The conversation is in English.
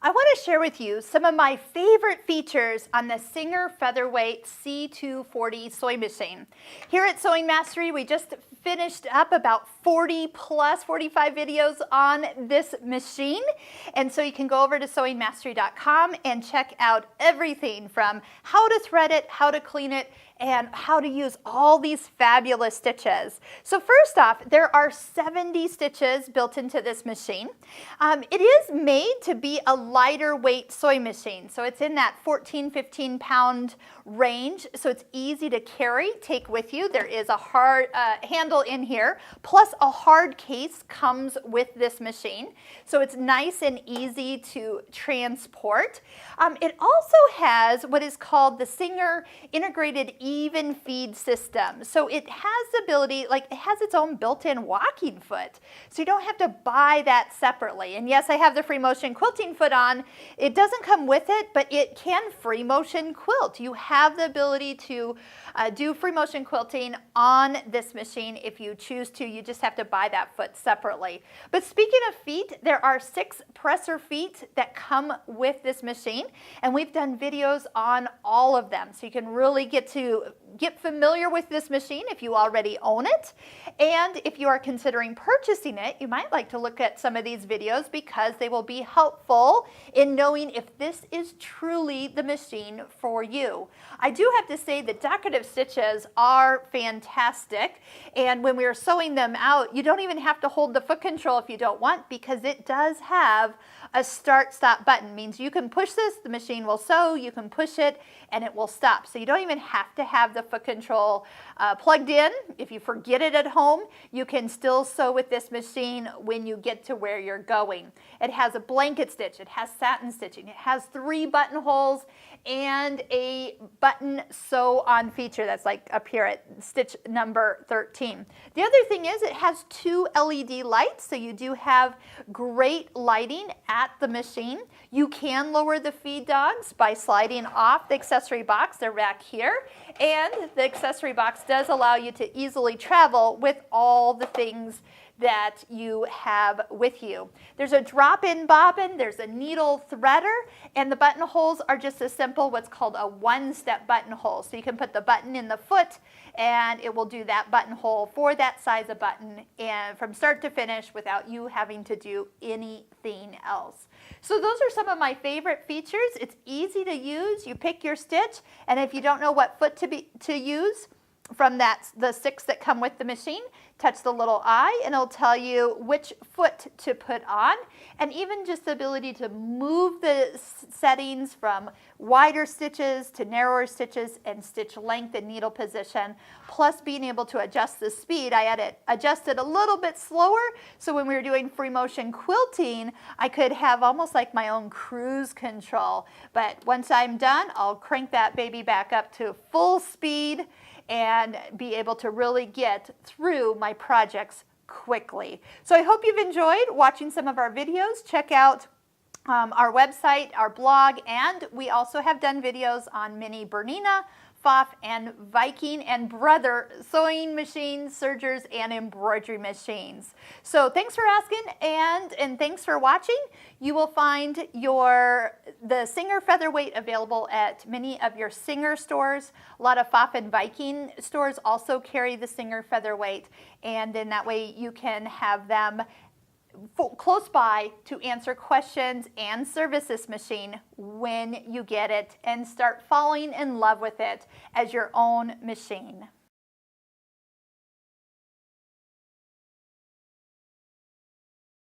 I want to share with you some of my favorite features on the Singer Featherweight C240 sewing machine. Here at Sewing Mastery, we just finished up about 45 videos on this machine. And so you can go over to SewingMastery.com and check out everything from how to thread it, how to clean it, and how to use all these fabulous stitches. So first off, there are 70 stitches built into this machine. It is made to be a lighter weight sewing machine. So it's in that 14-15 pound range. So it's easy to carry, take with you. There is a hard handle in here, plus a hard case comes with this machine. So it's nice and easy to transport. It also has what is called the Singer Integrated Even Feed System. So it has the ability, like it has its own built-in walking foot. So you don't have to buy that separately. And yes, I have the free motion quilting foot on. It doesn't come with it, but it can free motion quilt. You have the ability to do free motion quilting on this machine if you choose to. You just have to buy that foot separately. But speaking of feet, there are 6 presser feet that come with this machine, and we've done videos on all of them. So you can really get familiar with this machine if you already own it. And if you are considering purchasing it, you might like to look at some of these videos because they will be helpful in knowing if this is truly the machine for you. I do have to say that decorative stitches are fantastic, and when we are sewing them out, you don't even have to hold the foot control if you don't want, because it does have a start-stop button. Means you can push this, the machine will sew, you can push it, and it will stop. So you don't even have to have the foot control plugged in. If you forget it at home, you can still sew with this machine when you get to where you're going. It has a blanket stitch, it has satin stitching, it has 3 buttonholes and a button sew on feature that's like up here at stitch number 13. The other thing is it has 2 LED lights, so you do have great lighting at the machine. You can lower the feed dogs by sliding off the accessory box. They're back here, and the accessory box does allow you to easily travel with all the things that you have with you. There's a drop-in bobbin, there's a needle threader, and the buttonholes are just a simple what's called a one-step buttonhole. So you can put the button in the foot and it will do that buttonhole for that size of button and from start to finish without you having to do anything else. So those are some of my favorite features. It's easy to use. You pick your stitch, and if you don't know what foot to use, from the 6 that come with the machine, touch the little eye and it'll tell you which foot to put on, and even just the ability to move the settings from wider stitches to narrower stitches and stitch length and needle position, plus being able to adjust the speed. I had it adjusted a little bit slower, so when we were doing free motion quilting, I could have almost like my own cruise control. But once I'm done, I'll crank that baby back up to full speed and be able to really get through my projects quickly. So I hope you've enjoyed watching some of our videos. Check out our website, our blog, and we also have done videos on Mini Bernina, Pfaff, and Viking, and Brother sewing machines, sergers, and embroidery machines. So thanks for asking, and thanks for watching. You will find the Singer Featherweight available at many of your Singer stores. A lot of Pfaff and Viking stores also carry the Singer Featherweight, and then that way you can have them close by to answer questions and service this machine when you get it and start falling in love with it as your own machine.